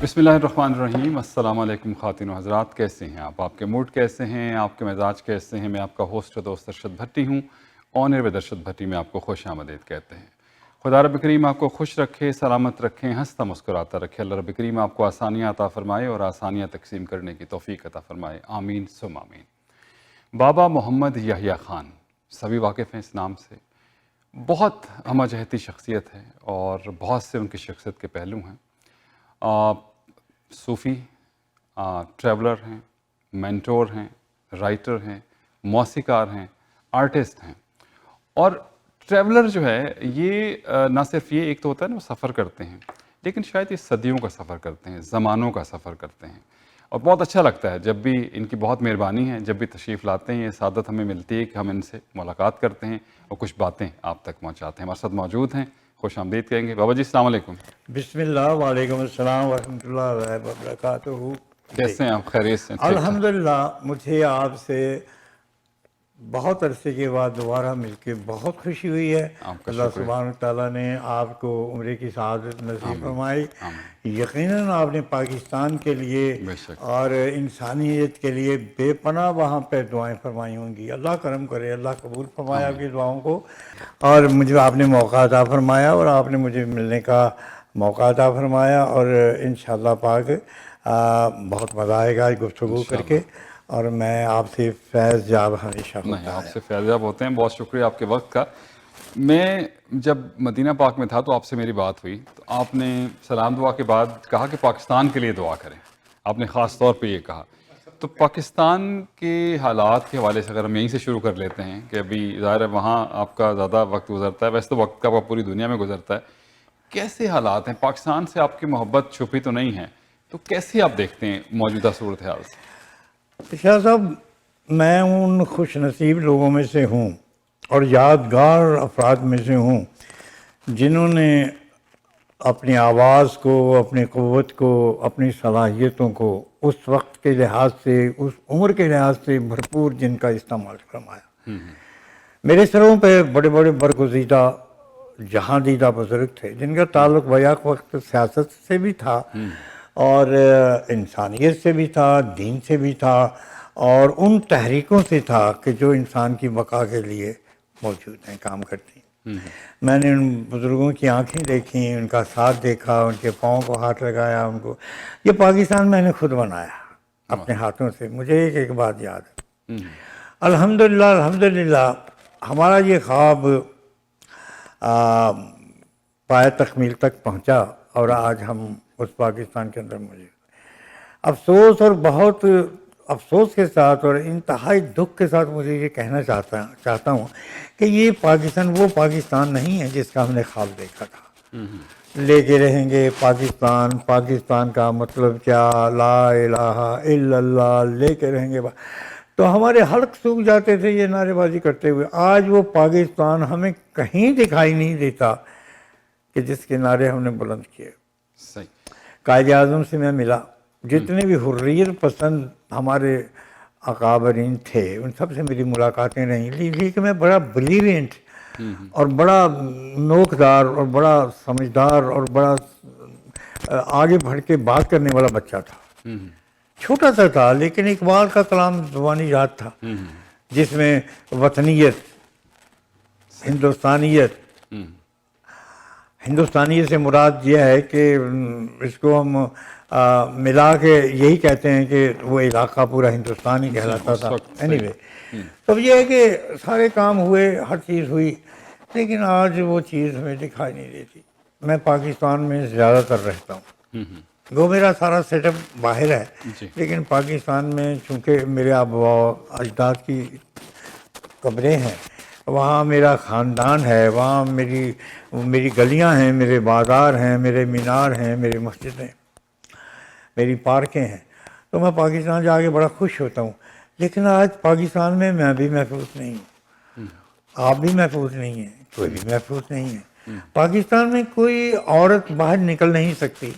بسم اللہ الرحمن الرحیم۔ السلام علیکم خواتین و حضرات، کیسے ہیں آپ کے موڈ کیسے ہیں، آپ کے مزاج کیسے ہیں؟ میں آپ کا ہوسٹ و دوست ارشد بھٹی ہوں۔ آن ایئر ود ارشد بھٹی میں آپ کو خوش آمدید کہتے ہیں۔ خدا رب کریم آپ کو خوش رکھے، سلامت رکھیں، ہنستا مسکراتا رکھے۔ اللہ رب کریم آپ کو آسانیاں عطا فرمائے اور آسانیاں تقسیم کرنے کی توفیق عطا فرمائے، آمین ثم آمین۔ بابا محمد یحییٰ خان، سبھی واقف ہیں اس نام سے۔ بہت ہمہ جہتی شخصیت ہے اور بہت سے ان کی شخصیت کے پہلو ہیں۔ صوفی، ٹریولر ہیں، مینٹور ہیں، رائٹر ہیں، موسیقار ہیں، آرٹسٹ ہیں۔ اور ٹریولر جو ہے یہ نہ صرف یہ ایک تو ہوتا ہے نا وہ سفر کرتے ہیں، لیکن شاید یہ صدیوں کا سفر کرتے ہیں، زمانوں کا سفر کرتے ہیں۔ اور بہت اچھا لگتا ہے جب بھی ان کی بہت مہربانی ہے، جب بھی تشریف لاتے ہیں، یہ سعادت ہمیں ملتی ہے کہ ہم ان سے ملاقات کرتے ہیں اور کچھ باتیں آپ تک پہنچاتے ہیں۔ ہمارے ساتھ موجود ہیں، خوش آمدید کہیں گے بابا جی، السلام علیکم۔ بسم اللہ، وعلیکم السلام ورحمۃ اللہ وبرکاتہ۔ کیسے ہیں آپ؟ خیریت سے؟ الحمدللہ، مجھے آپ سے بہت عرصے کے بعد دوبارہ مل کے بہت خوشی ہوئی ہے۔ اللہ سبحانہ تعالیٰ نے آپ کو عمرے کی سعادت نصیب فرمائی۔ یقیناً آپ نے پاکستان کے لیے اور انسانیت کے لیے بے پناہ وہاں پہ دعائیں فرمائی ہوں گی۔ اللہ کرم کرے، اللہ قبول فرمایا آپ کی دعاؤں کو، اور مجھے آپ نے موقع عطا فرمایا اور آپ نے مجھے ملنے کا موقع عطا فرمایا، اور انشاءاللہ پاک بہت مزہ آئے گا گفتگو کر کے، اور میں آپ سے فیض یاب ہمیشہ ہوتا ہے۔ نہیں، آپ سے فیض یاب ہوتے ہیں۔ بہت شکریہ آپ کے وقت کا۔ میں جب مدینہ پاک میں تھا تو آپ سے میری بات ہوئی تو آپ نے سلام دعا کے بعد کہا کہ پاکستان کے لیے دعا کریں۔ آپ نے خاص طور پہ یہ کہا۔ تو پاکستان کے حالات کے حوالے سے اگر ہم یہیں سے شروع کر لیتے ہیں کہ ابھی ظاہر ہے وہاں آپ کا زیادہ وقت گزرتا ہے، ویسے تو وقت کا پوری دنیا میں گزرتا ہے، کیسے حالات ہیں؟ پاکستان سے آپ کی محبت چھپی تو نہیں ہے، تو کیسے آپ دیکھتے ہیں موجودہ صورتحال سے؟ شاہ صاحب، میں ان خوش نصیب لوگوں میں سے ہوں اور یادگار افراد میں سے ہوں جنہوں نے اپنی آواز کو، اپنی قوت کو، اپنی صلاحیتوں کو اس وقت کے لحاظ سے، اس عمر کے لحاظ سے بھرپور جن کا استعمال فرمایا۔ میرے سروں پہ بڑے بڑے برگزیدہ جہاں دیدہ بزرگ تھے جن کا تعلق بیک وقت سیاست سے بھی تھا اور انسانیت سے بھی تھا، دین سے بھی تھا، اور ان تحریکوں سے تھا کہ جو انسان کی بقا کے لیے موجود ہیں، کام کرتی ہیں۔ میں نے ان بزرگوں کی آنکھیں دیکھیں، ان کا ساتھ دیکھا، ان کے پاؤں کو ہاتھ لگایا، ان کو یہ پاکستان میں نے خود بنایا اپنے ہاتھوں سے۔ مجھے ایک بات یاد ہے، الحمدللہ ہمارا یہ خواب پائے تکمیل تک پہنچا اور آج ہم اس پاکستان کے اندر موجود ہیں۔ افسوس، اور بہت افسوس کے ساتھ اور انتہائی دکھ کے ساتھ مجھے یہ کہنا چاہتا ہوں کہ یہ پاکستان وہ پاکستان نہیں ہے جس کا ہم نے خواب دیکھا تھا۔ لے کے رہیں گے پاکستان، پاکستان کا مطلب کیا، لا الہ الا اللہ، لے کے رہیں گے، تو ہمارے حلق سوکھ جاتے تھے یہ نعرے بازی کرتے ہوئے۔ آج وہ پاکستان ہمیں کہیں دکھائی نہیں دیتا کہ جس کے نعرے ہم نے بلند کیے۔ قائد اعظم سے میں ملا، جتنے بھی حریت پسند ہمارے اکابرین تھے ان سب سے میری ملاقاتیں رہیں، لیکن میں بڑا بریلینٹ اور بڑا نوکدار اور بڑا سمجھدار اور بڑا آگے بڑھ کے بات کرنے والا بچہ تھا۔ چھوٹا سا تھا لیکن اقبال کا کلام زبانی یاد تھا جس میں وطنیت، ہندوستانیت سے مراد یہ ہے کہ اس کو ہم ملا کے یہی کہتے ہیں کہ وہ علاقہ پورا ہندوستان ہی کہلاتا تھا۔ اینی وے، تو یہ ہے کہ سارے کام ہوئے، ہر چیز ہوئی، لیکن آج وہ چیز ہمیں دکھائی نہیں دیتی۔ میں پاکستان میں زیادہ تر رہتا ہوں، وہ میرا سارا سیٹ اپ باہر ہے، لیکن پاکستان میں چونکہ میرے آبا اجداد کی قبریں ہیں، وہاں میرا خاندان ہے، وہاں میری گلیاں ہیں، میرے بازار ہیں، میرے مینار ہیں، میری مسجدیں، میری پارکیں ہیں، تو میں پاکستان جا کے بڑا خوش ہوتا ہوں۔ لیکن آج پاکستان میں میں بھی محفوظ نہیں ہوں، آپ بھی محفوظ نہیں ہیں، کوئی بھی محفوظ نہیں ہے۔ پاکستان میں کوئی عورت باہر نکل نہیں سکتی،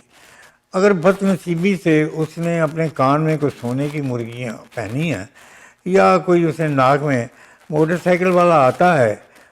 اگر بد نصیبی سے اس نے اپنے کان میں کوئی سونے کی مرغیاں پہنی ہیں یا کوئی اسے ناک میں، موٹر سائیکل والا آتا ہے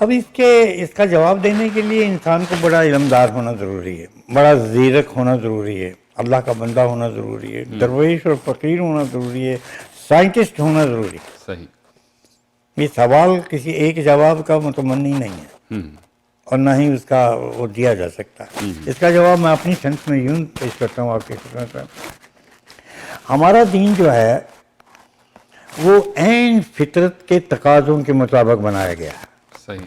اب اس کا جواب دینے کے لیے انسان کو بڑا علمدار ہونا ضروری ہے، بڑا زیرک ہونا ضروری ہے، اللہ کا بندہ ہونا ضروری ہے، درویش اور فقیر ہونا ضروری ہے، سائنٹسٹ ہونا ضروری ہے۔ صحیح۔ یہ سوال کسی ایک جواب کا متمنی نہیں ہے اور نہ ہی اس کا وہ دیا جا سکتا۔ اس کا جواب میں اپنی سنس میں یوں پیش کرتا ہوں آپ کے خدمت میں۔ ہمارا دین جو ہے وہ عین فطرت کے تقاضوں کے مطابق بنایا گیا ہے۔ صحیح۔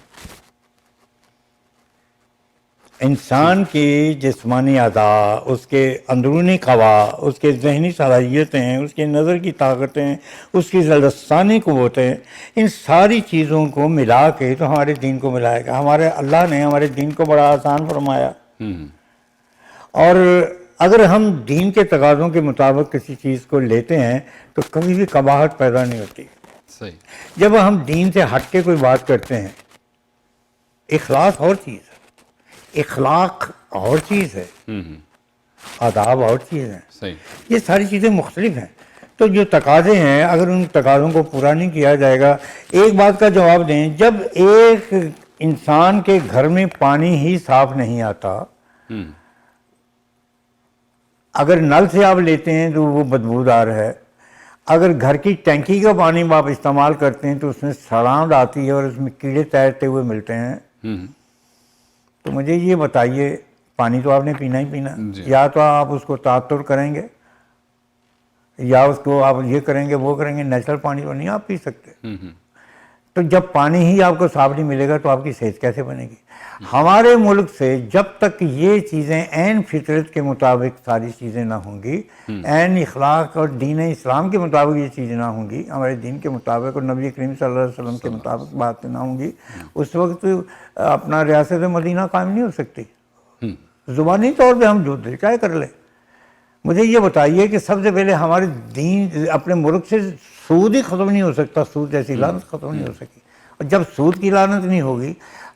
انسان کی جسمانی اعضاء، اس کے اندرونی قوا، اس کے ذہنی صلاحیتیں، اس کے نظر کی طاقتیں، اس کی لسانی قوتیں، ان ساری چیزوں کو ملا کے تو ہمارے دین کو ملائے گا۔ ہمارے اللہ نے ہمارے دین کو بڑا آسان فرمایا، اور اگر ہم دین کے تقاضوں کے مطابق کسی چیز کو لیتے ہیں تو کبھی بھی قباحت پیدا نہیں ہوتی۔ صحیح۔ جب ہم دین سے ہٹ کے کوئی بات کرتے ہیں، اخلاص اور چیز ہے، اخلاق اور چیز ہے، آداب اور چیز ہے، صحیح۔ یہ ساری چیزیں مختلف ہیں۔ تو جو تقاضے ہیں اگر ان تقاضوں کو پورا نہیں کیا جائے گا، ایک بات کا جواب دیں، جب ایک انسان کے گھر میں پانی ہی صاف نہیں آتا، اگر نل سے آپ لیتے ہیں تو وہ بدبودار ہے، اگر گھر کی ٹینکی کا پانی آپ استعمال کرتے ہیں تو اس میں سڑاند آتی ہے اور اس میں کیڑے تیرتے ہوئے ملتے ہیں، تو مجھے یہ بتائیے، پانی تو آپ نے پینا ہی پینا، یا تو آپ اس کو تعطر کریں گے یا اس کو آپ یہ کریں گے وہ کریں گے، نیچرل پانی تو نہیں آپ پی سکتے۔ تو جب پانی ہی آپ کو صاف نہیں ملے گا تو آپ کی صحت کیسے بنے گی؟ ہمارے ملک سے جب تک یہ چیزیں عین فطرت کے مطابق ساری چیزیں نہ ہوں گی، عین اخلاق اور دین اسلام کے مطابق یہ چیزیں نہ ہوں گی، ہمارے دین کے مطابق اور نبی کریم صلی اللہ علیہ وسلم کے مطابق باتیں نہ ہوں گی، اس وقت اپنا ریاست مدینہ قائم نہیں ہو سکتی۔ زبانی طور پہ ہم جو دل چاہے کر لیں۔ مجھے یہ بتائیے کہ سب سے پہلے ہمارے دین اپنے ملک سے سود ہی ختم نہیں ہو سکتا، سود جیسی لعنت ختم نہیں ہو سکی، اور جب سود کی لعنت نہیں ہوگی،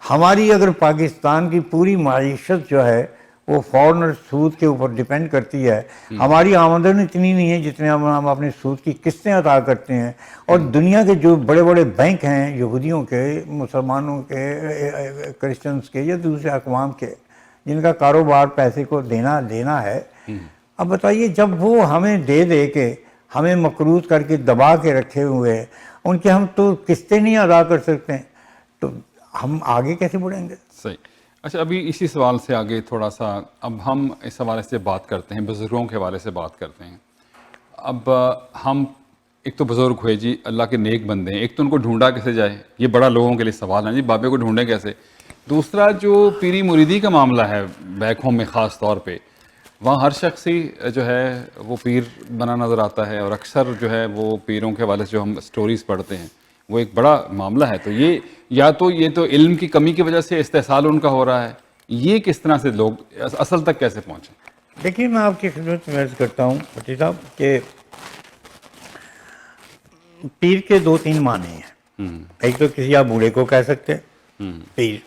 ہماری اگر پاکستان کی پوری معیشت جو ہے وہ فوراً اور سود کے اوپر ڈیپینڈ کرتی ہے، ہماری آمدن اتنی نہیں ہے جتنے ہم اپنے سود کی قسطیں ادا کرتے ہیں، اور دنیا کے جو بڑے بڑے بینک ہیں یہودیوں کے، مسلمانوں کے، کرسچنز کے یا دوسرے اقوام کے، جن کا کاروبار پیسے کو دینا ہے، اب بتائیے جب وہ ہمیں دے کے ہمیں مقروض کر کے دبا کے رکھے ہوئے ہیں، ان کے ہم تو قسطیں نہیں ادا کر سکتے ہیں، تو ہم آگے کیسے بڑھیں گے؟ صحیح۔ اچھا، ابھی اسی سوال سے آگے تھوڑا سا، اب ہم اس حوالے سے بات کرتے ہیں، بزرگوں کے حوالے سے بات کرتے ہیں۔ اب ہم ایک تو بزرگ ہوئے جی، اللہ کے نیک بندے ہیں، ایک تو ان کو ڈھونڈا کیسے جائے، یہ بڑا لوگوں کے لیے سوال ہے جی، بابے کو ڈھونڈیں کیسے؟ دوسرا جو پیری مریدی کا معاملہ ہے بیک ہوم میں خاص طور پہ، وہاں ہر شخص ہی جو ہے وہ پیر بنا نظر آتا ہے، اور اکثر جو ہے وہ پیروں کے حوالے سے جو ہم سٹوریز پڑھتے ہیں وہ ایک بڑا معاملہ ہے۔ تو یہ یا تو علم کی کمی کی وجہ سے استحصال ان کا ہو رہا ہے، یہ کس طرح سے لوگ اصل تک کیسے پہنچیں؟ دیکھیے، میں آپ کی خدمت میں عرض کرتا ہوں فتیح صاحب کہ پیر کے دو تین معنی ہیں۔ ایک تو کسی آپ بوڑھے کو کہہ سکتے ہیں پیر،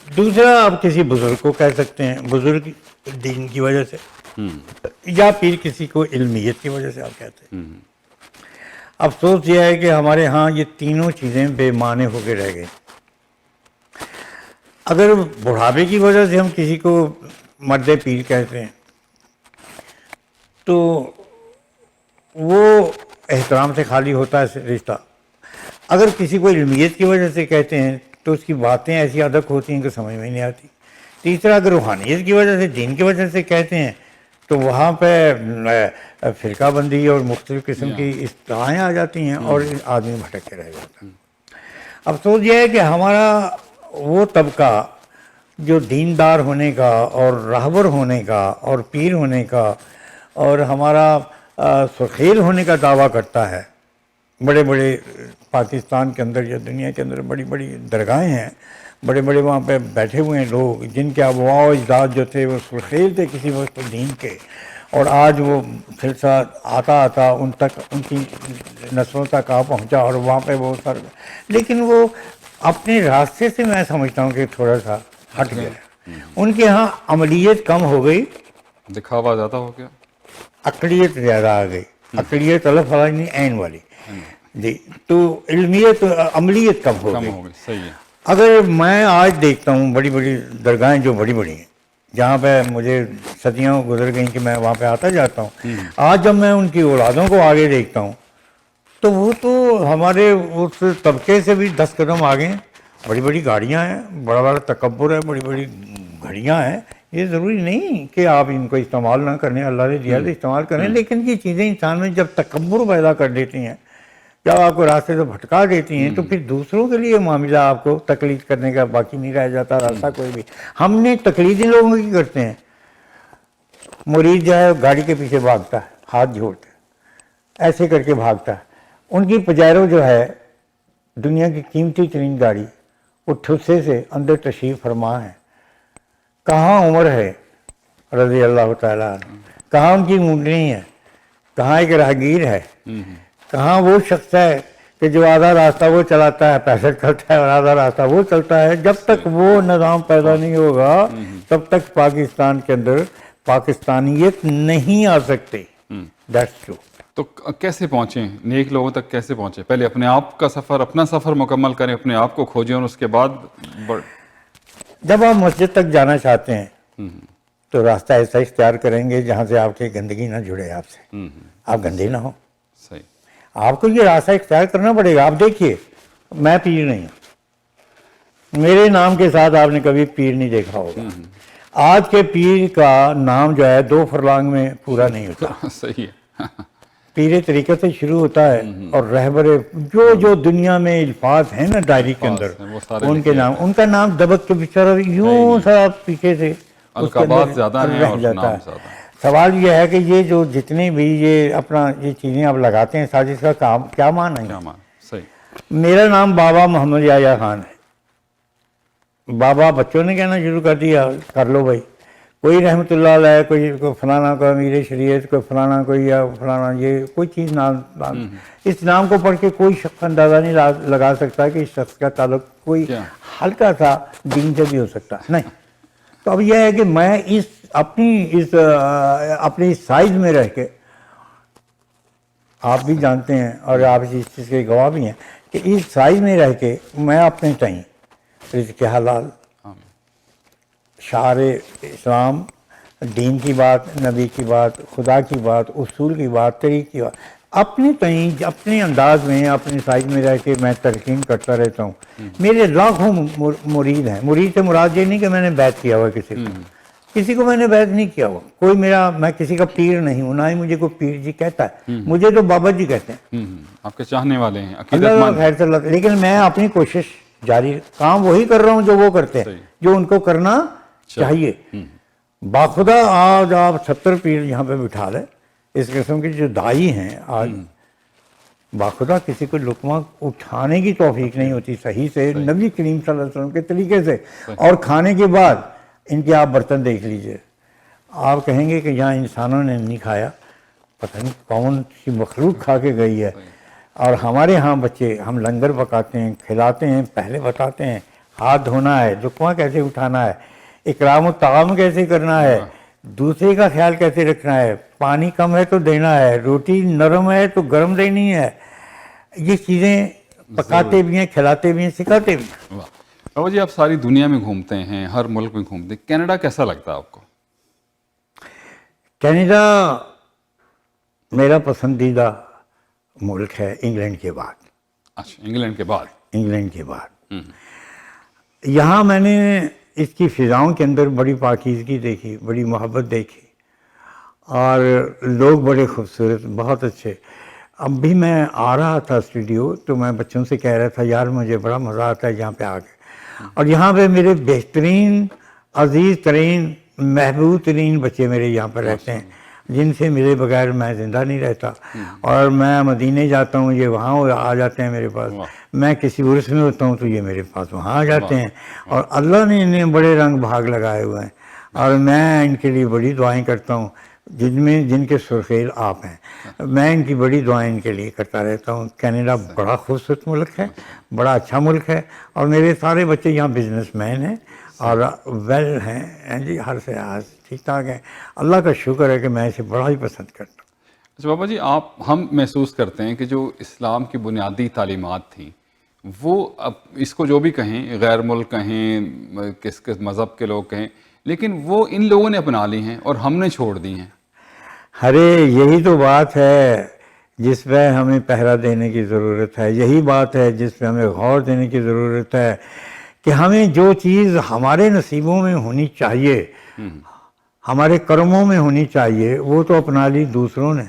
دوسرا آپ کسی بزرگ کو کہہ سکتے ہیں بزرگ دین کی وجہ سے، یا پیر کسی کو علمیت کی وجہ سے آپ کہتے ہیں۔ افسوس یہ ہے کہ ہمارے ہاں یہ تینوں چیزیں بے معنی ہو کے رہ گئی۔ اگر بڑھاپے کی وجہ سے ہم کسی کو مرد پیر کہتے ہیں تو وہ احترام سے خالی ہوتا ہے رشتہ۔ اگر کسی کو علمیت کی وجہ سے کہتے ہیں تو اس کی باتیں ایسی ادک ہوتی ہیں کہ سمجھ میں نہیں آتی۔ تیسرا، اگر روحانیت کی وجہ سے، دین کی وجہ سے کہتے ہیں تو وہاں پہ فرقہ بندی اور مختلف قسم کی اصطلاحیں آ جاتی ہیں اور آدمی بھٹک کے رہ جاتا ہے۔ افسوس یہ ہے کہ ہمارا وہ طبقہ جو دیندار ہونے کا اور راہبر ہونے کا اور پیر ہونے کا اور ہمارا سخیل ہونے کا دعویٰ کرتا ہے، بڑے بڑے پاکستان کے اندر یا دنیا کے اندر بڑی بڑی درگاہیں ہیں، بڑے بڑے وہاں پہ بیٹھے ہوئے ہیں لوگ جن کے ابواء و اجداد جو تھے وہ سرخیل تھے کسی وقت دین کے، اور آج وہ سلسلہ آتا ان تک، ان کی نسلوں تک آ پہنچا، اور وہاں پہ وہ لیکن وہ اپنے راستے سے میں سمجھتا ہوں کہ تھوڑا سا ہٹ گیا۔ ان کے ہاں عملیت کم ہو گئی، دکھاوا زیادہ ہو گیا، اقلیت زیادہ آ گئی، اقلیت الف والی نہیں عین والی۔ جی تو علمیت عملیت کم ہو کم گئی. ہو گئی. صحیح ہے. اگر میں آج دیکھتا ہوں بڑی بڑی درگاہیں جو بڑی بڑی ہیں جہاں پہ مجھے صدیاں گزر گئیں کہ میں وہاں پہ آتا جاتا ہوں، آج جب میں ان کی اولادوں کو آگے دیکھتا ہوں تو وہ تو ہمارے اس طبقے سے بھی 10 قدم آگے ہیں. بڑی بڑی گاڑیاں ہیں، بڑا بڑا تکبر ہے، بڑی بڑی گھڑیاں ہیں. یہ ضروری نہیں کہ آپ ان کو استعمال نہ کریں، اللہ نے دیا تو استعمال کریں، لیکن یہ چیزیں انسان میں جب تکبر پیدا کر دیتی ہیں، جب آپ کو راستے سے بھٹکا دیتی ہیں، تو پھر دوسروں کے لیے معاملہ آپ کو تقلید کرنے کا باقی نہیں رہ جاتا راستہ کوئی بھی. ہم نے تقلید ان لوگوں کی کرتے ہیں. مرید جو ہے گاڑی کے پیچھے بھاگتا ہے، ہاتھ جوڑتا ہے، ایسے کر کے بھاگتا ہے. ان کی پجیرو جو ہے دنیا کی قیمتی ترین گاڑی، وہ ٹھسے سے اندر تشریف فرما ہے. کہاں عمر ہے رضی اللہ تعالیٰ عنہ، کہاں ان کی مونڈنی ہے، کہاں ایک راہگیر ہے، کہاں وہ شخص ہے کہ جو آدھا راستہ وہ چلاتا ہے پیسٹ کرتا ہے اور آدھا راستہ وہ چلتا ہے. جب تک وہ نظام پیدا نہیں ہوگا تب تک پاکستان کے اندر پاکستانیت نہیں آ سکتی. That's true. تو کیسے پہنچیں نیک لوگوں تک؟ کیسے پہنچیں؟ پہلے اپنے آپ کا سفر، اپنا سفر مکمل کریں، اپنے آپ کو کھوجیں، اور اس کے بعد جب آپ مسجد تک جانا چاہتے ہیں تو راستہ ایسا اختیار کریں گے جہاں سے آپ کی گندگی نہ جڑے آپ سے، آپ گندے نہ ہوں. صحیح. آپ کو یہ راستہ اختیار کرنا پڑے گا. آپ دیکھیے میں پیر نہیں ہوں، میرے نام کے ساتھ آپ نے کبھی پیر نہیں دیکھا ہوگا. آج کے پیر کا نام جو ہے 2 فرلانگ میں پورا نہیں ہوتا. صحیح ہے. پیر طریقے سے شروع ہوتا ہے اور رہبر جو دنیا میں الفاظ ہیں نا ڈائری کے اندر، وہ سارے ان کے نام، ان کا نام دبک کے بچارا یوں سا پیچھے سے اس کے القابات اندر زیادہ ہیں رہ اور جاتا نام ہے. زیادہ ہیں. سوال یہ ہے کہ یہ جو جتنے بھی یہ اپنا یہ چیزیں آپ لگاتے ہیں سازش کا کام کیا معنی ہے؟ کیا مان؟ صحیح. میرا نام بابا محمد یحییٰ خان ہے. بابا بچوں نے کہنا شروع کر دیا، کر لو بھائی. کوئی رحمۃ اللہ علیہ، کوئی فلانا، کوئی امیر شریعت، کوئی فلانا، کوئی یا فلانا، یہ کوئی چیز نام اس نام کو پڑھ کے کوئی شخص اندازہ نہیں لگا سکتا کہ اس شخص کا تعلق کوئی ہلکا سا دین سے بھی ہو سکتا نہیں. تو اب یہ ہے کہ میں اپنی سائز میں رہ کے، آپ بھی جانتے ہیں اور آپ اس چیز کے گواہ بھی ہیں کہ اس سائز میں رہ کے میں اپنے تئیں رزق حلال، شعار اسلام، دین کی بات، نبی کی بات، خدا کی بات، اصول کی بات، طریق کی بات، اپنے تئیں اپنے انداز میں اپنے سائز میں رہ کے میں تلقین کرتا رہتا ہوں. میرے لاکھوں مرید ہیں. مرید سے مراد یہ نہیں کہ میں نے بیعت کیا ہوا کسی کو میں نے بیعت نہیں کیا ہوا. میں کسی کا پیر نہیں ہوں، نہ ہی مجھے کوئی پیر جی کہتا ہے. مجھے تو بابا جی کہتے ہیں. آپ کے چاہنے والے ہیں، عقیدت اللہ مند. خیر صلی اللہ. لیکن میں اپنی کوشش جاری، کام وہی کر رہا ہوں جو وہ کرتے ہیں، جو ان کو کرنا چاہیے. باخدا آج آپ 70 پیر یہاں پہ بٹھا لیں، اس قسم کے جو دائی ہیں آج، باخدا کسی کو لقمہ اٹھانے کی توفیق نہیں ہوتی صحیح سے نبی کریم صلی اللہ علیہ وسلم کے طریقے سے. اور کھانے کے بعد ان کے آپ برتن دیکھ لیجئے، آپ کہیں گے کہ یہاں انسانوں نے نہیں کھایا، پتہ نہیں کون سی مخلوق کھا کے گئی ہے. اور ہمارے ہاں بچے، ہم لنگر پکاتے ہیں، کھلاتے ہیں، پہلے بتاتے ہیں ہاتھ دھونا ہے، لقمہ کیسے اٹھانا ہے، اکرام الطعام کیسے کرنا ہے، دوسرے کا خیال کیسے رکھنا ہے، پانی کم ہے تو دینا ہے، روٹی نرم ہے تو گرم دینی ہے. یہ چیزیں پکاتے بھی ہیں، کھلاتے بھی ہیں، سکھاتے بھی ہیں. بابا جی، آپ ساری دنیا میں گھومتے ہیں، ہر ملک میں گھومتے ہیں، کینیڈا کیسا لگتا ہے آپ کو؟ کینیڈا میرا پسندیدہ ملک ہے انگلینڈ کے بعد. اچھا، انگلینڈ کے بعد؟ انگلینڈ کے بعد. یہاں میں نے اس کی فضاؤں کے اندر بڑی پاکیزگی دیکھی، بڑی محبت دیکھی، اور لوگ بڑے خوبصورت، بہت اچھے. اب بھی میں آ رہا تھا اسٹوڈیو تو میں بچوں سے کہہ رہا تھا یار مجھے بڑا مزہ آتا ہے یہاں پہ آ کے. اور یہاں پہ میرے بہترین، عزیز ترین، محبوب ترین بچے میرے یہاں پر رہتے ہیں، جن سے میرے بغیر میں زندہ نہیں رہتا. اور میں مدینے جاتا ہوں، یہ وہاں آ جاتے ہیں میرے پاس. میں کسی عرس میں ہوتا ہوں تو یہ میرے پاس وہاں آ جاتے ہیں. اور اللہ نے انہیں بڑے رنگ بھاگ لگائے ہوئے ہیں، اور میں ان کے لیے بڑی دعائیں کرتا ہوں، جن کے سرخیل آپ ہیں. میں ان کی بڑی دعائیں ان کے لیے کرتا رہتا ہوں. کینیڈا بڑا خوبصورت ملک ہے، بڑا اچھا ملک ہے، اور میرے سارے بچے یہاں بزنس مین ہیں اور ویل ہیں جی، ہر سے ٹھیک ٹھاک ہیں. اللہ کا شکر ہے کہ میں اسے بڑا ہی پسند کرتا ہوں. اچھا بابا جی، ہم محسوس کرتے ہیں کہ جو اسلام کی بنیادی تعلیمات تھیں وہ اب اس کو جو بھی کہیں، غیر ملک کہیں، کس مذہب کے لوگ کہیں، لیکن وہ ان لوگوں نے اپنا لی ہیں اور ہم نے چھوڑ دی ہیں. ارے یہی تو بات ہے جس پہ ہمیں پہرا دینے کی ضرورت ہے، یہی بات ہے جس پہ ہمیں غور دینے کی ضرورت ہے کہ ہمیں جو چیز ہمارے نصیبوں میں ہونی چاہیے، ہمارے کرموں میں ہونی چاہیے، وہ تو اپنا لی دوسروں نے،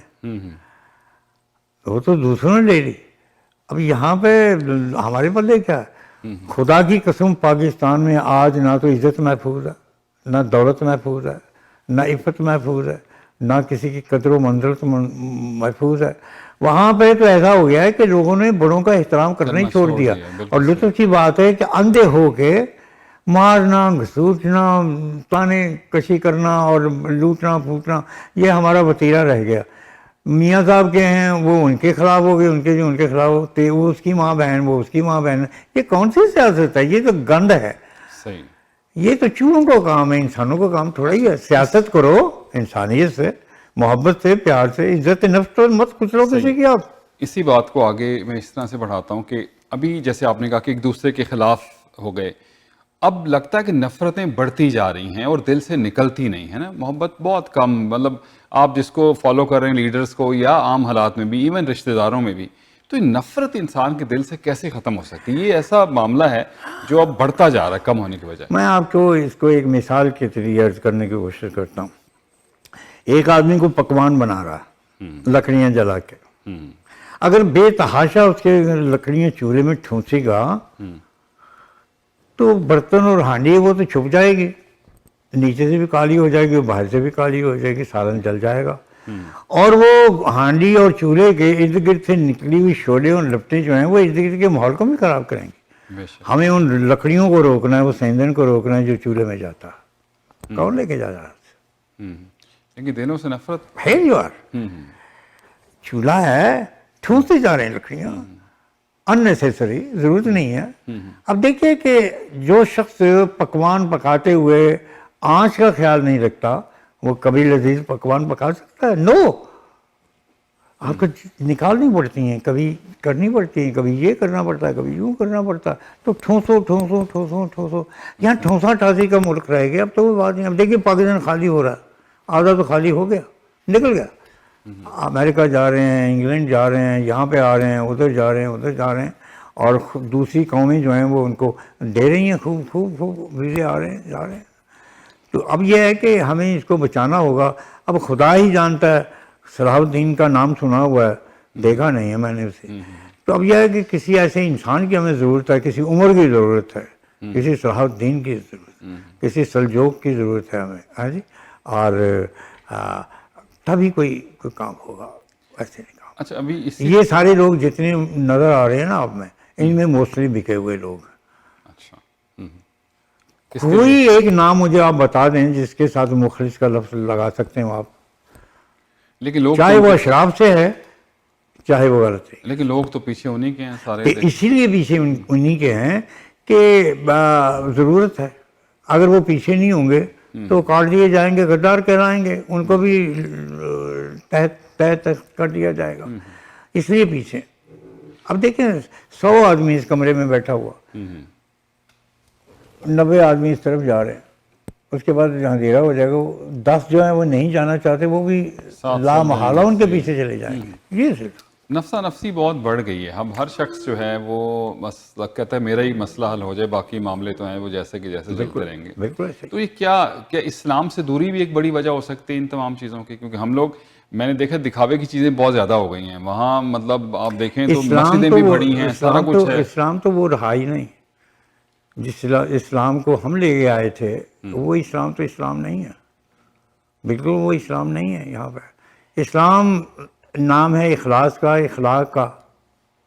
وہ تو دوسروں نے لے لی. اب یہاں پہ ہمارے پلے کیا ہے؟ خدا کی قسم پاکستان میں آج نہ تو عزت محفوظ ہے، نہ دولت محفوظ ہے، نہ عفت محفوظ ہے، نہ کسی کی قدر و منزلت محفوظ ہے. وہاں پہ تو ایسا ہو گیا ہے کہ لوگوں نے بڑوں کا احترام کرنا ہی چھوڑ دیا. اور لطف کی بات ہے کہ اندھے ہو کے مارنا، گھسوٹنا، تانے کشی کرنا اور لوٹنا پھوٹنا یہ ہمارا وتیرہ رہ گیا. میاں صاحب کے ہیں وہ ان کے خلاف ہو گئے، ان کے جو ان کے خلاف ہوتے، وہ اس کی ماں بہن، وہ اس کی ماں بہن. یہ کون سی سیاست ہے؟ یہ تو گند ہے. صحیح. یہ تو چوروں کا کام ہے، انسانوں کا کام تھوڑا ہی ہے. سیاست کرو انسانیت سے، محبت سے، پیار سے، عزت نفس تو مت کچلو کسی کی. آپ اسی بات کو آگے میں اس طرح سے بڑھاتا ہوں کہ ابھی جیسے آپ نے کہا کہ ایک دوسرے کے خلاف ہو گئے، اب لگتا ہے کہ نفرتیں بڑھتی جا رہی ہیں اور دل سے نکلتی نہیں ہے نا، محبت بہت کم. مطلب آپ جس کو فالو کر رہے ہیں لیڈرز کو یا عام حالات میں بھی، ایون رشتہ داروں میں بھی، تو یہ نفرت انسان کے دل سے کیسے ختم ہو سکتی ہے؟ یہ ایسا معاملہ ہے جو اب بڑھتا جا رہا ہے کم ہونے کی بجائے. میں آپ کو اس کو ایک مثال کے ذریعے عرض کرنے کی کوشش کرتا ہوں. ایک آدمی کو پکوان بنا رہا ہے لکڑیاں جلا کے، اگر بے تحاشا اس کے لکڑیاں چولہے میں ٹھونسے گا تو برتن اور ہانڈی وہ تو چھپ جائے گی، نیچے سے بھی کالی ہو جائے گی، باہر سے بھی کالی ہو جائے گی، سالن جل جائے گا. اور وہ ہانڈی اور چولہے کے ارد گرد سے نکلی ہوئی شعلے اور لپٹیں جو ہیں وہ ارد گرد کے ماحول کو بھی خراب کریں گی. ہمیں ان لکڑیوں کو روکنا ہے، وہ سیندن کو روکنا ہے جو چولہے میں جاتا ہے. کون لے کے جا رہا ہے؟ لیکن دلوں سے نفرت ہے. جو چولہا ہے، ٹھونستے جا رہے ہیں لکڑیاں، اننیسیسری، ضرورت نہیں ہے. اب دیکھیے کہ جو شخص پکوان پکاتے ہوئے آنچ کا خیال نہیں رکھتا وہ کبھی لذیذ پکوان پکا سکتا ہے؟ نو. آپ کو نکالنی پڑتی ہیں، کبھی کرنی پڑتی ہیں، کبھی یہ کرنا پڑتا ہے، کبھی یوں کرنا پڑتا ہے. تو ٹھونسو ٹھونسو ٹھونسو ٹھونسو، یہاں ٹھونسا ٹھاسی کا ملک رہ گیا. اب تو وہ بات نہیں. اب دیکھیے پاکستان خالی ہو رہا ہے، آدھا تو خالی ہو گیا، نکل گیا. امریکہ جا رہے ہیں، انگلینڈ جا رہے ہیں، یہاں پہ آ رہے ہیں، ادھر جا رہے ہیں، ادھر جا رہے ہیں، اور دوسری قومیں جو ہیں وہ ان کو دے رہی ہیں خوب خوب خوب ویزے، آ رہے ہیں، جا رہے ہیں. تو اب یہ ہے کہ ہمیں اس کو بچانا ہوگا. اب خدا ہی جانتا ہے. صلاح الدین کا نام سنا ہوا ہے، دیکھا نہیں ہے میں نے اسے. تو اب یہ ہے کہ کسی ایسے انسان کی ہمیں ضرورت ہے، کسی عمر کی ضرورت ہے، کسی صلاح الدین کی ضرورت ہے، کسی سلجوق کی ضرورت ہے ہمیں. ہاں جی. اور تبھی کوئی کام ہوگا، ایسے نہیں کام. اچھا ابھی یہ سارے لوگ جتنے نظر آ رہے ہیں نا آپ میں، ان میں موسٹلی بکے ہوئے لوگ ہیں. اچھا کوئی ایک نام مجھے آپ بتا دیں جس کے ساتھ مخلص کا لفظ لگا سکتے ہیں آپ، لیکن لوگ چاہے وہ اشراف سے ہے چاہے وہ غلط ہے. لیکن لوگ تو پیچھے انہی کے ہیں سارے. اسی لیے پیچھے انہی کے ہیں کہ ضرورت ہے. اگر وہ پیچھے نہیں ہوں گے تو کاٹ دیے جائیں گے، غدار کہلائیں گے، ان کو بھی تحت کر دیا جائے گا. اس لیے پیچھے. اب دیکھیں 100 آدمی اس کمرے میں بیٹھا ہوا، 90 آدمی اس طرف جا رہے ہیں، اس کے بعد جہاں اندھیرا ہو جائے گا، 10 جو ہیں وہ نہیں جانا چاہتے، وہ بھی لا محالہ ان کے پیچھے چلے جائیں گے. یہ صرف نفسا نفسی بہت بڑھ گئی ہے. اب ہر شخص جو ہے وہ بس کہتا ہے میرا ہی مسئلہ حل ہو جائے، باقی معاملے تو ہیں وہ جیسے کہ جیسے چلتے رہیں گے. بالکل ایسے. تو یہ کیا اسلام سے دوری بھی ایک بڑی وجہ ہو سکتی ہے ان تمام چیزوں کی؟ کیونکہ ہم لوگ، میں نے دیکھا دکھاوے کی چیزیں بہت زیادہ ہو گئی ہیں وہاں. مطلب آپ دیکھیں تو مسجدیں بھی بڑی ہیں، سارا کچھ ہے. اسلام تو وہ رہا ہی نہیں. جس اسلام کو ہم لے کے آئے تھے وہ اسلام تو اسلام نہیں ہے. بالکل وہ اسلام نہیں ہے. یہاں پہ اسلام نام ہے اخلاص کا، اخلاق کا.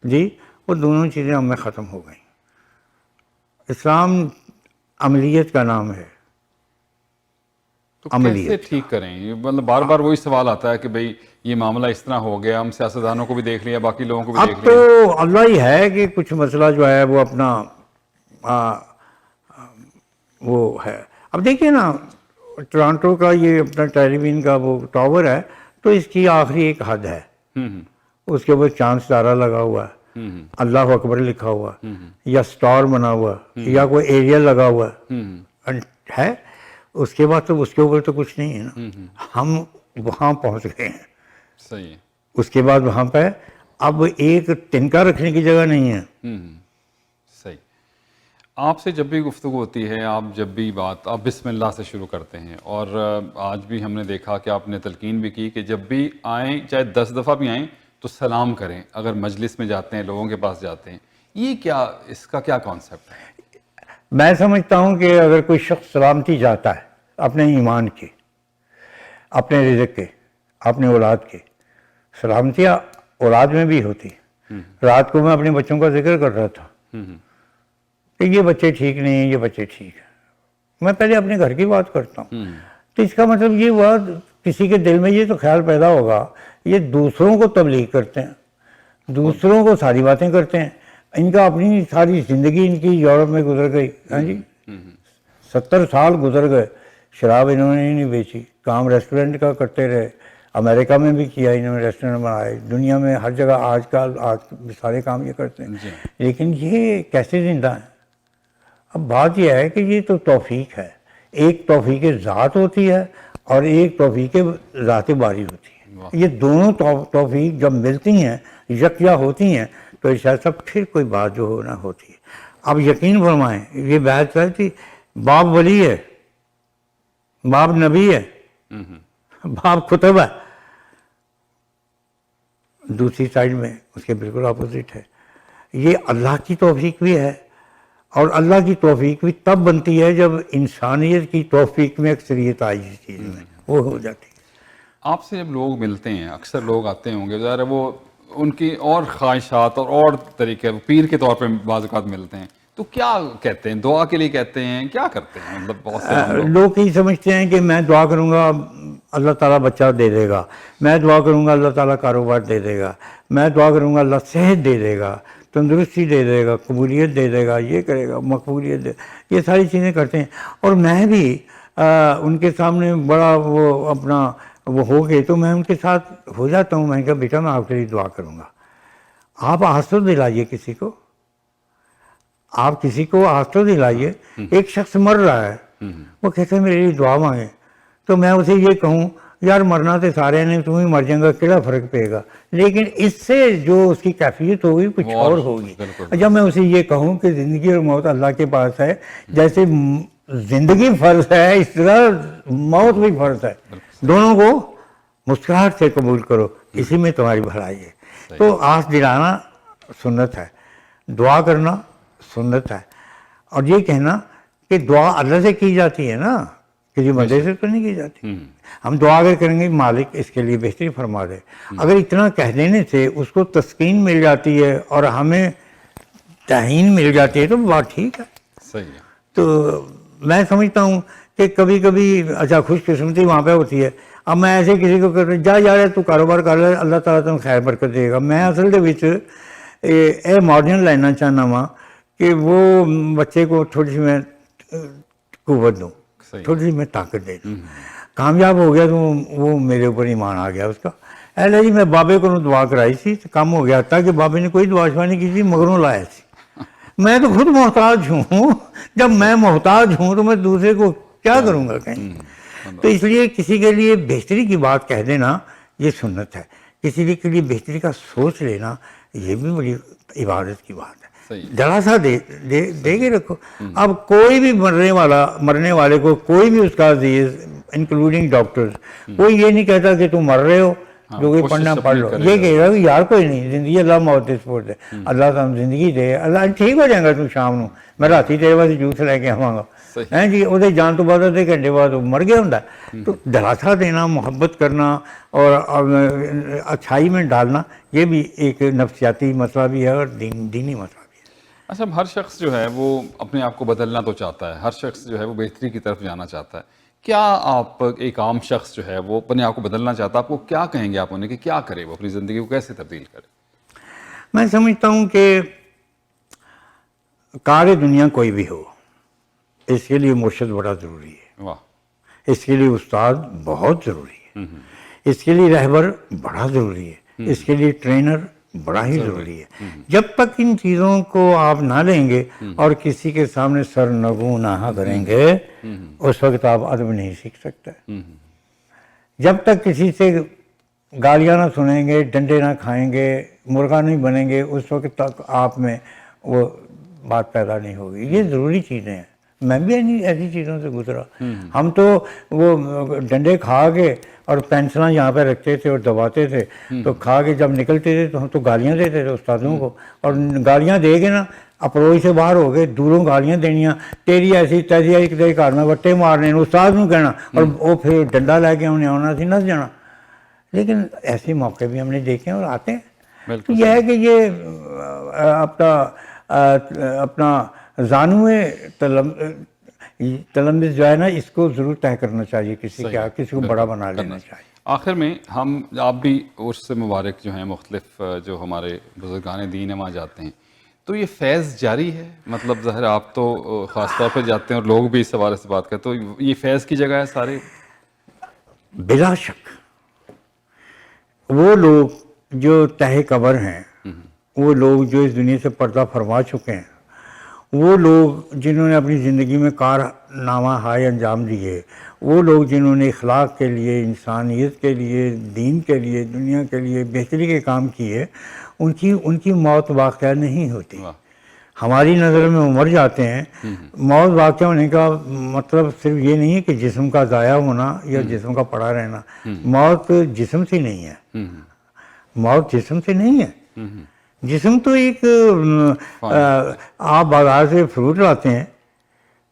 جی وہ دونوں چیزیں ہم میں ختم ہو گئیں. اسلام عملیت کا نام ہے. تو کیسے ٹھیک کریں؟ مطلب بار بار وہی سوال آتا ہے کہ بھئی یہ معاملہ اس طرح ہو گیا، ہم سیاستدانوں کو بھی دیکھ لیا، باقی لوگوں کو بھی دیکھ لیا. اب تو اللہ ہی ہے کہ کچھ مسئلہ جو ہے وہ اپنا وہ ہے. اب دیکھیے نا ٹورانٹو کا یہ اپنا ٹیلی ویژن کا وہ ٹاور ہے، تو اس کی آخری ایک حد ہے، اس کے اوپر چاند ستارہ لگا ہوا ہے، اللہ اکبر لکھا ہوا یا سٹار بنا ہوا یا کوئی ایریل لگا ہوا ہے، اس کے بعد تو اس کے اوپر تو کچھ نہیں ہے نا. ہم وہاں پہنچ گئے ہیں. صحیح ہے. اس کے بعد وہاں پہ اب ایک تنکا رکھنے کی جگہ نہیں ہے. صحیح. آپ سے جب بھی گفتگو ہوتی ہے، آپ جب بھی بات آپ بسم اللہ سے شروع کرتے ہیں، اور آج بھی ہم نے دیکھا کہ آپ نے تلقین بھی کی کہ جب بھی آئیں چاہے 10 دفعہ بھی آئیں تو سلام کریں اگر مجلس میں جاتے ہیں، لوگوں کے پاس جاتے ہیں. یہ کیا، اس کا کیا کانسیپٹ ہے؟ میں سمجھتا ہوں کہ اگر کوئی شخص سلامتی جاتا ہے اپنے ایمان کی، اپنے رزق کے، اپنے اولاد کے، سلامتیاں اولاد میں بھی ہوتی. رات کو میں اپنے بچوں کا ذکر کر رہا تھا کہ یہ بچے ٹھیک نہیں ہیں، یہ بچے ٹھیک ہیں. میں پہلے اپنے گھر کی بات کرتا ہوں. تو اس کا مطلب یہ ہوا کسی کے دل میں یہ تو خیال پیدا ہوگا یہ دوسروں کو تبلیغ کرتے ہیں، دوسروں کو ساری باتیں کرتے ہیں. ان کا اپنی ساری زندگی ان کی یورپ میں گزر گئی. ہاں جی، 70 سال گزر گئے، شراب انہوں نے نہیں بیچی، کام ریسٹورنٹ کا کرتے رہے. امریکہ میں بھی کیا انہوں نے، ریسٹورنٹ بنائے، دنیا میں ہر جگہ آج سارے کام یہ کرتے ہیں. لیکن یہ کیسے زندہ ہیں؟ اب بات یہ ہے کہ یہ تو توفیق ہے. ایک توفیق ذات ہوتی ہے اور ایک توفیق ذات باری ہوتی ہے. یہ دونوں توفیق جب ملتی ہیں، یکجا ہوتی ہیں، تو ارشاد صاحب پھر کوئی بات جو ہونا ہوتی ہے. اب یقین فرمائیں، یہ بات کرتی باپ ولی ہے، باپ نبی ہے، باپ کتب ہے. دوسری سائڈ میں اس کے بالکل اپوزٹ ہے. یہ اللہ کی توفیق بھی ہے، اور اللہ کی توفیق بھی تب بنتی ہے جب انسانیت کی توفیق میں اکثریت آئی اس چیز میں، وہ ہو جاتی ہے. آپ سے جب لوگ ملتے ہیں، اکثر لوگ آتے ہوں گے، ظاہر ہے وہ ان کی اور خواہشات اور طریقے پیر کے طور پہ بعض اوقات ملتے ہیں، تو کیا کہتے ہیں؟ دعا کے لیے کہتے ہیں، کیا کرتے ہیں؟ مطلب بہت سے لوگ یہی سمجھتے ہیں کہ میں دعا کروں گا اللہ تعالیٰ بچہ دے دے گا، میں دعا کروں گا اللہ تعالیٰ کاروبار دے دے گا، میں دعا کروں گا اللہ صحت دے دے گا، تندرستی دے دے گا، قبولیت دے دے گا، یہ کرے گا، مقبولیت دے. یہ ساری چیزیں کرتے ہیں. اور میں بھی ان کے سامنے بڑا وہ اپنا وہ ہو گئے تو میں ان کے ساتھ ہو جاتا ہوں. میں نے کہا بیٹا میں آپ کے لیے دعا کروں گا. آپ آنسو دلائیے کسی کو، آپ کسی کو آنسو دلائیے. ایک شخص مر رہا ہے، وہ کہتے ہیں میرے لیے دعا مانگے، تو میں اسے یہ کہوں یار مرنا تو سارے نے، تم ہی مر جائیں گا، کیا فرق پڑے گا؟ لیکن اس سے جو اس کی کیفیت ہوگی کچھ اور ہوگی. جب میں اسے یہ کہوں کہ زندگی اور موت اللہ کے پاس ہے، جیسے زندگی فرض ہے اس طرح موت بھی فرض ہے، دونوں کو مسکراہٹ سے قبول کرو، اسی میں تمہاری بھلائی ہے. تو آس دلانا سنت ہے، دعا کرنا سنت ہے. اور یہ کہنا کہ دعا اللہ سے کی جاتی ہے نا، کسی بندے سے تو نہیں کی جاتی. ہم دعا اگر کریں گے مالک اس کے لیے بہتری فرما دے، اگر اتنا کہہ دینے سے اس کو تسکین مل جاتی ہے اور ہمیں تعین مل جاتی ہے تو بات ٹھیک ہے. صحیح ہے. تو میں سمجھتا ہوں کہ کبھی کبھی اچھا خوش قسمتی وہاں پہ ہوتی ہے. اب میں ایسے کسی کو کہتا جا جا رہا تو کاروبار کر لے، اللہ تعالیٰ تمہیں خیر برکت دے گا. میں اصل دے وچ یہ ماڈرن لینا چاہنا وا کہ وہ بچے کو تھوڑی سی میں قوت دوں، تھوڑی سی میں طاقت دے دوں. کامیاب ہو گیا تو وہ میرے اوپر ایمان آ گیا اس کا. ایسا جی میں بابے کو دعا کرائی تھی تو کم ہو گیا تھا کہ بابے نے کوئی دعا شعا نہیں کی تھی، مگروں لایا تھی. میں تو خود محتاج ہوں، جب میں محتاج ہوں تو میں دوسرے کو کیا کروں گا کہیں. تو اس لیے کسی کے لیے بہتری کی بات کہہ دینا یہ سنت ہے. کسی کے لیے بہتری کا سوچ لینا یہ بھی بڑی عبادت کی بات ہے. دلاسا دے کے رکھو. اب کوئی بھی مرنے والے کو کوئی بھی اس کا عزیز انکلوڈنگ ڈاکٹرز کوئی یہ نہیں کہتا کہ تم مر رہے ہو جو کوئی پڑھنا پڑھ لو. یہ کہے گا کہ یار کوئی نہیں، زندگی اللہ موت سپورٹ ہے، اللہ تم زندگی دے، اللہ ٹھیک ہو جائے گا تم شام نو، میں راتی تیرے واسطے جوس لے کے آواں گا. جی وہ جان تو بعد آدھے گھنٹے بعد وہ مر گیا ہوں. تو دلاسا دینا، محبت کرنا اور اچھائی میں ڈالنا یہ بھی ایک نفسیاتی مسئلہ بھی ہے اور دینی مسئلہ بھی ہے. اچھا، ہر شخص جو ہے وہ اپنے آپ کو بدلنا تو چاہتا ہے، ہر شخص جو ہے وہ بہتری کی طرف جانا چاہتا ہے. کیا آپ ایک عام شخص جو ہے وہ اپنے آپ کو بدلنا چاہتا ہے، آپ کو کیا کہیں گے آپ انہیں کہ کیا کرے، وہ اپنی زندگی کو کیسے تبدیل کرے؟ میں سمجھتا ہوں کہ کار دنیا کوئی بھی ہو اس کے لیے مرشد بڑا ضروری ہے. واہ. اس کے لیے استاد بہت ضروری ہے. اس کے لیے رہبر بڑا ضروری ہے، اس کے لیے ٹرینر بڑا ہی ضروری ہے. جب تک ان چیزوں کو آپ نہ لیں گے اور کسی کے سامنے سر نگوں نہ کریں گے، اس وقت آپ ادب نہیں سیکھ سکتے. جب تک کسی سے گالیاں نہ سنیں گے، ڈنڈے نہ کھائیں گے، مرغا نہیں بنیں گے، اس وقت تک آپ میں وہ بات پیدا نہیں ہوگی. یہ ضروری چیزیں ہیں. میں بھی ایسی چیزوں سے گزرا. ہم تو وہ ڈنڈے کھا کے اور پینسلاں یہاں پہ رکھتے تھے اور دباتے تھے، تو کھا کے جب نکلتے تھے تو ہم تو گالیاں دیتے تھے استادوں کو. اور گالیاں دے کے نا اپروئی سے باہر ہو گئے، دوروں گالیاں دینیاں، تیری ایسی تیری ایک تیرے گھر میں وٹے مارنے، استاد نوں کہنا، اور وہ پھر ڈنڈا لے کے انہیں آنا سی نس جانا. لیکن ایسے موقع بھی ہم نے دیکھے اور آتے ہیں. تو یہ ہے کہ یہ اپنا زانوے تلمبس جو ہے نا، اس کو ضرور طے کرنا چاہیے. کسی کو بڑا بنا لینا چاہیے. آخر میں آپ بھی عرس مبارک جو ہیں مختلف جو ہمارے بزرگان دین ہیں وہاں جاتے ہیں، تو یہ فیض جاری ہے؟ مطلب ظاہر آپ تو خاص طور پہ جاتے ہیں اور لوگ بھی اس حوالے سے بات کرتے، تو یہ فیض کی جگہ ہے سارے؟ بلا شک وہ لوگ جو تہ قبر ہیں، وہ لوگ جو اس دنیا سے پردہ فرما چکے ہیں، وہ لوگ جنہوں نے اپنی زندگی میں کارنامہ ہائے انجام دیے، وہ لوگ جنہوں نے اخلاق کے لیے، انسانیت کے لیے، دین کے لیے، دنیا کے لیے بہتری کے کام کیے، ان کی موت واقعہ نہیں ہوتی. ہماری نظر میں وہ مر جاتے ہیں. موت واقع ہونے کا مطلب صرف یہ نہیں ہے کہ جسم کا ضائع ہونا یا جسم کا پڑا رہنا. موت جسم سے نہیں ہے. موت جسم سے نہیں ہے. جسم تو ایک آپ بازار سے فروٹ لاتے ہیں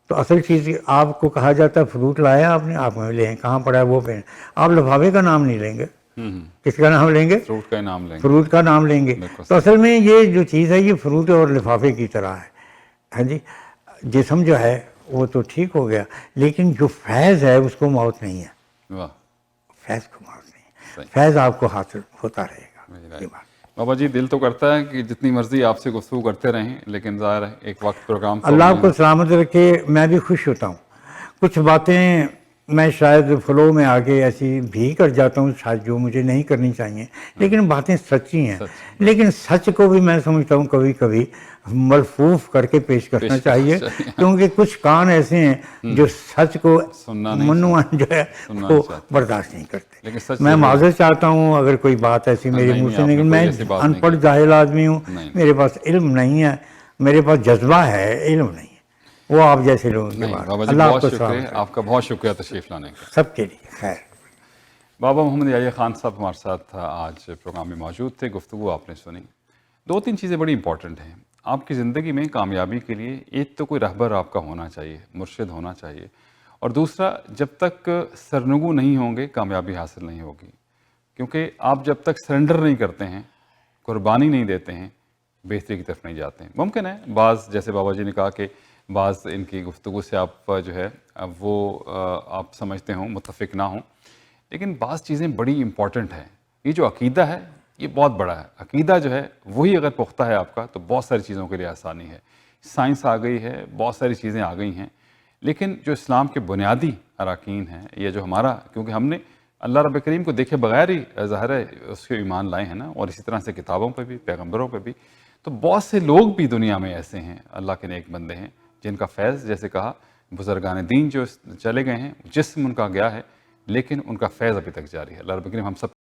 تو اصل چیز آپ کو کہا جاتا ہے فروٹ لایا آپ نے، آپ میں لیں کہاں پڑا ہے وہ پہ، آپ لفافے کا نام نہیں لیں گے. کس کا نام لیں گے؟ فروٹ کا نام لیں گے. فروٹ کا نام لیں گے. تو اصل میں یہ جو چیز ہے یہ فروٹ اور لفافے کی طرح ہے. ہاں جی، جسم جو ہے وہ تو ٹھیک ہو گیا، لیکن جو فیض ہے اس کو موت نہیں ہے. فیض کو موت نہیں ہے. فیض آپ کو حاصل ہوتا رہے گا. یہ بات بابا جی، دل تو کرتا ہے کہ جتنی مرضی آپ سے گفتگو کرتے رہیں، لیکن ظاہر ہے ایک وقت پروگرام اللہ آپ کو سلامت رکھے. میں بھی خوش ہوتا ہوں. کچھ باتیں میں شاید فلو میں آگے ایسی بھی کر جاتا ہوں شاید جو مجھے نہیں کرنی چاہیے، لیکن باتیں سچی ہیں. لیکن سچ کو بھی میں سمجھتا ہوں کبھی کبھی ملفوف کر کے پیش کرنا چاہیے، کیونکہ کچھ کان ایسے ہیں جو سچ کو منوان جو ہے وہ برداشت نہیں کرتے. میں معذرت چاہتا ہوں اگر کوئی بات ایسی میرے منہ سے نکلی. میں ان پڑھ جاہل آدمی ہوں، میرے پاس علم نہیں ہے، میرے پاس جذبہ ہے، علم نہیں ہے. وہ آپ جیسے لوگوں کے بعد. بابا جی بہت شکریہ، آپ کا بہت شکریہ تشریف لانے کا. سب کے لیے خیر. بابا محمد یحییٰ خان صاحب ہمارے ساتھ آج پروگرام میں موجود تھے. گفتگو آپ نے سنی. 2-3 چیزیں بڑی امپورٹنٹ ہیں آپ کی زندگی میں کامیابی کے لیے. ایک تو کوئی رہبر آپ کا ہونا چاہیے، مرشد ہونا چاہیے، اور دوسرا جب تک سرنگو نہیں ہوں گے کامیابی حاصل نہیں ہوگی. کیونکہ آپ جب تک سرنڈر نہیں کرتے ہیں، قربانی نہیں دیتے ہیں، بہتری کی طرف نہیں جاتے ہیں. ممکن ہے بعض، جیسے بابا جی نے کہا کہ بعض ان کی گفتگو سے آپ جو ہے وہ آپ سمجھتے ہوں متفق نہ ہوں، لیکن بعض چیزیں بڑی امپورٹنٹ ہیں. یہ جو عقیدہ ہے یہ بہت بڑا ہے. عقیدہ جو ہے وہی اگر پختہ ہے آپ کا تو بہت ساری چیزوں کے لیے آسانی ہے. سائنس آ گئی ہے، بہت ساری چیزیں آ گئی ہیں، لیکن جو اسلام کے بنیادی اراکین ہیں، یہ جو ہمارا، کیونکہ ہم نے اللہ رب کریم کو دیکھے بغیر ہی ظاہر ہے اس کے ایمان لائے ہیں نا، اور اسی طرح سے کتابوں پہ بھی، پیغمبروں پہ بھی. تو بہت سے لوگ بھی دنیا میں ایسے ہیں اللہ کے نیک بندے ہیں جن کا فیض، جیسے کہا بزرگان دین جو چلے گئے ہیں، جسم ان کا گیا ہے لیکن ان کا فیض ابھی تک جاری ہے. اللہ رب کریم ہم سب